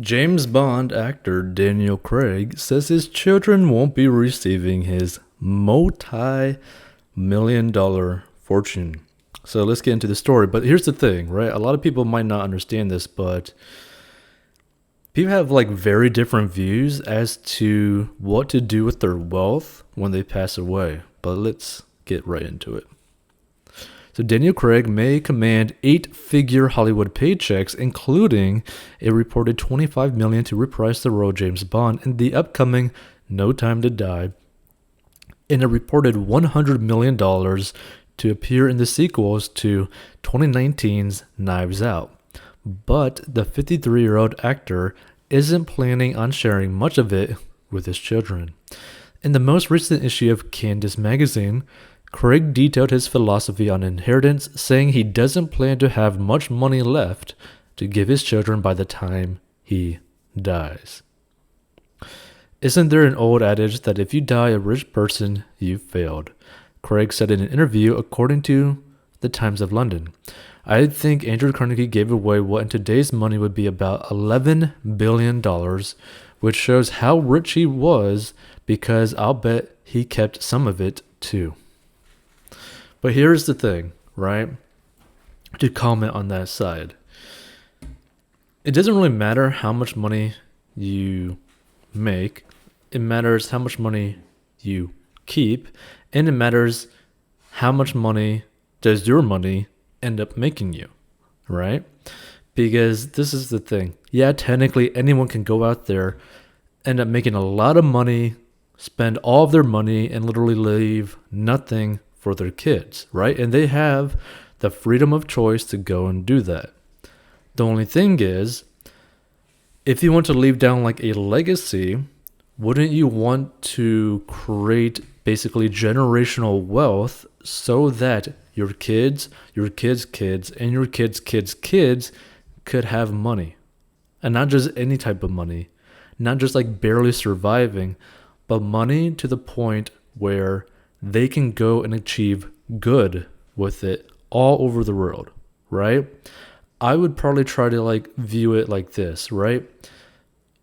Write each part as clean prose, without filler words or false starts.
James Bond actor Daniel Craig says his children won't be receiving his multi-million-dollar fortune. So let's get into the story. But here's the thing, right? A lot of people might not understand this, but people have like very different views as to what to do with their wealth when they pass away. But let's get right into it. So Daniel Craig may command 8-figure Hollywood paychecks, including a reported $25 million to reprise the role James Bond in the upcoming No Time to Die, and a reported $100 million to appear in the sequels to 2019's Knives Out. But the 53-year-old actor isn't planning on sharing much of it with his children. In the most recent issue of Candace magazine, Craig detailed his philosophy on inheritance, saying he doesn't plan to have much money left to give his children by the time he dies. Isn't there an old adage that if you die a rich person, you've failed? Craig said in an interview, according to the Times of London. I think Andrew Carnegie gave away what in today's money would be about $11 billion, which shows how rich he was, because I'll bet he kept some of it too. But here's the thing, right? To comment on that side. It doesn't really matter how much money you make. It matters how much money you keep. And it matters how much money does your money end up making you, right? Because this is the thing. Yeah, technically anyone can go out there, end up making a lot of money, spend all of their money, and literally leave nothing for their kids, right? And they have the freedom of choice to go and do that. The only thing is, if you want to leave down like a legacy, wouldn't you want to create basically generational wealth so that your kids' kids, and your kids' kids could have money? And not just any type of money, not just like barely surviving, but money to the point where they can go and achieve good with it all over the world, right? I would probably try to like view it like this, right?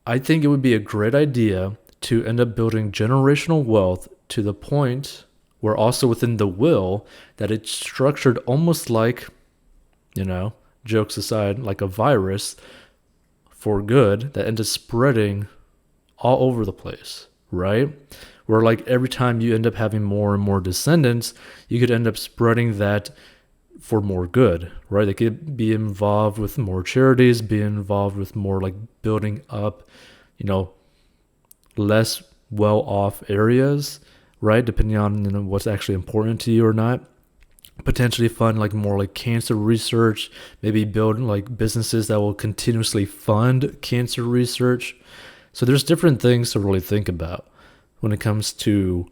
I think it would be a great idea to end up building generational wealth to the point where also within the will that it's structured almost like, jokes aside, like a virus for good that ends up spreading all over the place, right? Where like every time you end up having more and more descendants, you could end up spreading that for more good, right? They could be involved with more charities, be involved with more like building up, less well-off areas, right? Depending on what's actually important to you or not. Potentially fund like more like cancer research, maybe build like businesses that will continuously fund cancer research. So there's different things to really think about when it comes to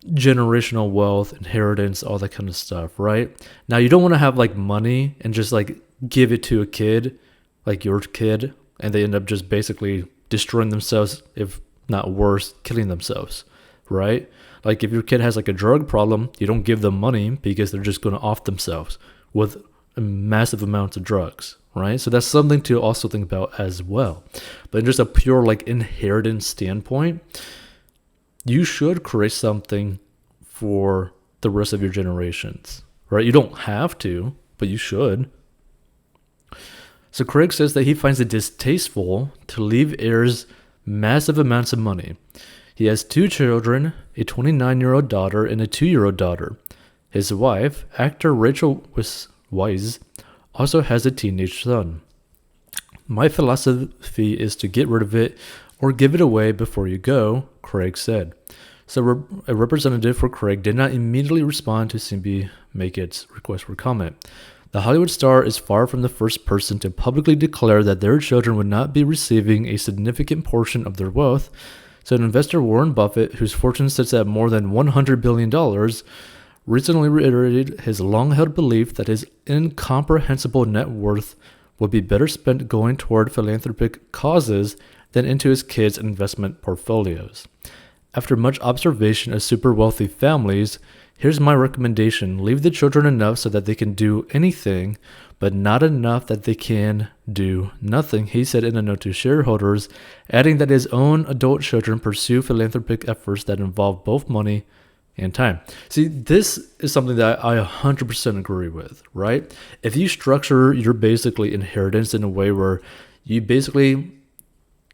generational wealth, inheritance, all that kind of stuff, right? Now, you don't want to have like money and just like give it to a kid, like your kid, and they end up just basically destroying themselves, if not worse, killing themselves, right? Like if your kid has like a drug problem, you don't give them money because they're just going to off themselves with massive amounts of drugs, right? So that's something to also think about as well. But in just a pure like inheritance standpoint, you should create something for the rest of your generations, right? You don't have to, but you should. So Craig says that he finds it distasteful to leave heirs massive amounts of money. He has 2 children, a 29-year-old daughter and a 2-year-old daughter. His wife, actor Rachel Weisz, also has a teenage son. My philosophy is to get rid of it or give it away before you go, Craig said. So a representative for Craig did not immediately respond to CNBC make its request for comment. The Hollywood star is far from the first person to publicly declare that their children would not be receiving a significant portion of their wealth, so investor Warren Buffett, whose fortune sits at more than $100 billion, recently reiterated his long-held belief that his incomprehensible net worth would be better spent going toward philanthropic causes than into his kids' investment portfolios. After much observation of super wealthy families, Here's my recommendation. Leave the children enough so that they can do anything, but not enough that they can do nothing, he said in a note to shareholders, adding that his own adult children pursue philanthropic efforts that involve both money and time. See, this is something that I 100% agree with, right? If you structure your basically inheritance in a way where you basically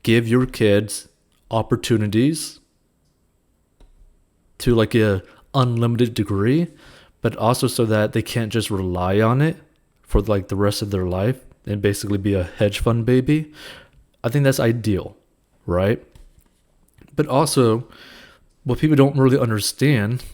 give your kids opportunities to like a unlimited degree, but also so that they can't just rely on it for like the rest of their life and basically be a hedge fund baby, I think that's ideal, right? But also, what people don't really understand,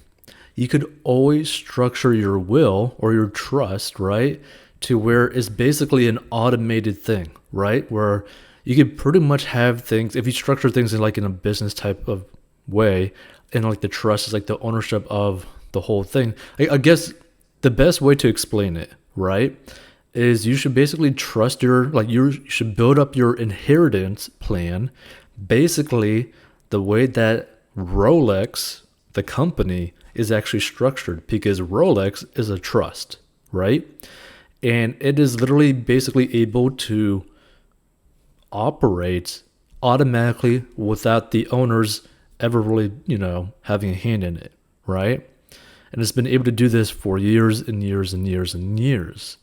you could always structure your will or your trust, right, to where it's basically an automated thing, right? Where you could pretty much have things, if you structure things in a business type of way, and like the trust is like the ownership of the whole thing. I guess the best way to explain it, right, is you should basically trust you should build up your inheritance plan basically the way that Rolex, the company, is actually structured, because Rolex is a trust, right? And it is literally basically able to operate automatically without the owners ever really, having a hand in it, right? And it's been able to do this for years and years and years and years,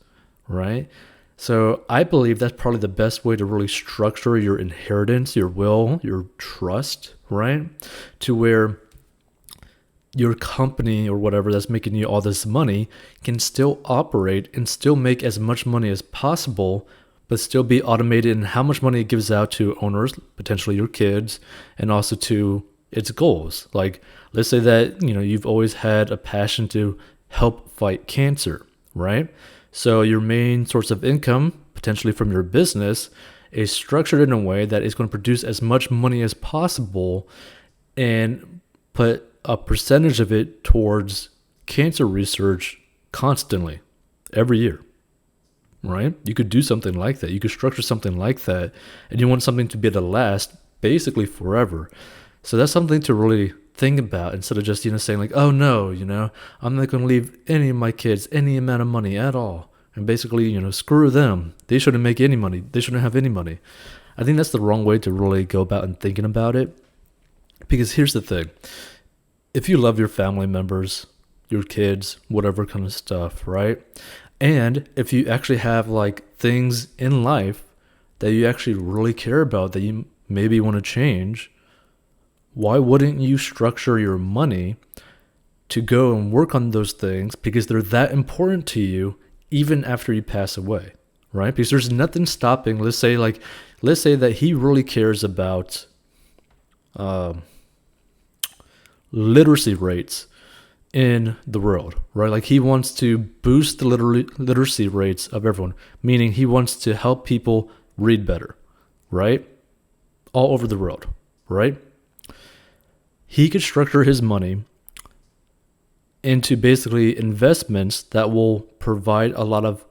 right? So I believe that's probably the best way to really structure your inheritance, your will, your trust, right? To where your company or whatever that's making you all this money can still operate and still make as much money as possible, but still be automated in how much money it gives out to owners, potentially your kids, and also to its goals. Like, let's say that, you've always had a passion to help fight cancer, right? So your main source of income, potentially from your business, is structured in a way that is going to produce as much money as possible and put a percentage of it towards cancer research constantly, every year, right? You could do something like that. You could structure something like that, and you want something to be able to last basically forever. So that's something to really think about, instead of just, saying like, oh no, I'm not going to leave any of my kids any amount of money at all. And basically, screw them. They shouldn't make any money. They shouldn't have any money. I think that's the wrong way to really go about and thinking about it. Because here's the thing. If you love your family members, your kids, whatever kind of stuff, right? And if you actually have like things in life that you actually really care about that you maybe want to change, why wouldn't you structure your money to go and work on those things, because they're that important to you even after you pass away, right? Because there's nothing stopping, let's say that he really cares about literacy rates in the world, right? Like he wants to boost the literacy rates of everyone, meaning he wants to help people read better, right? All over the world, right? He could structure his money into basically investments that will provide a lot of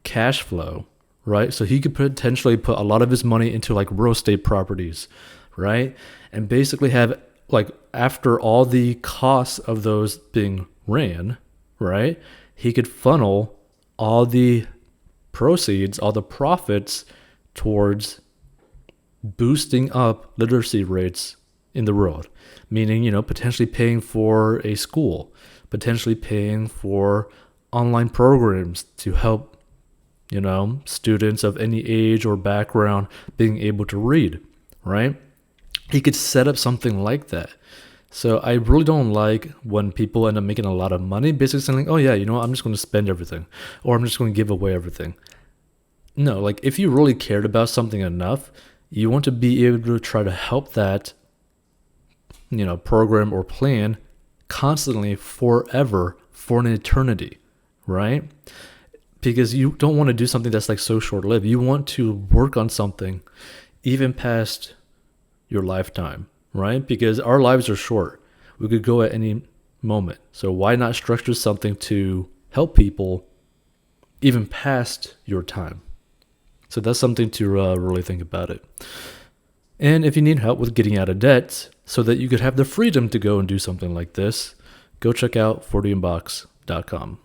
cash flow, right? So he could potentially put a lot of his money into like real estate properties, right? And basically have, like, after all the costs of those being ran, right, he could funnel all the proceeds, all the profits towards boosting up literacy rates in the world, meaning, potentially paying for a school, potentially paying for online programs to help, students of any age or background being able to read, right? He could set up something like that. So I really don't like when people end up making a lot of money, basically saying, oh yeah, I'm just going to spend everything, or I'm just going to give away everything. No, like if you really cared about something enough, you want to be able to try to help that program or plan constantly, forever, for an eternity, right? Because you don't want to do something that's like so short-lived. You want to work on something even past your lifetime, right? Because our lives are short. We could go at any moment. So why not structure something to help people even past your time? So that's something to really think about it. And if you need help with getting out of debt so that you could have the freedom to go and do something like this, go check out 40inbox.com.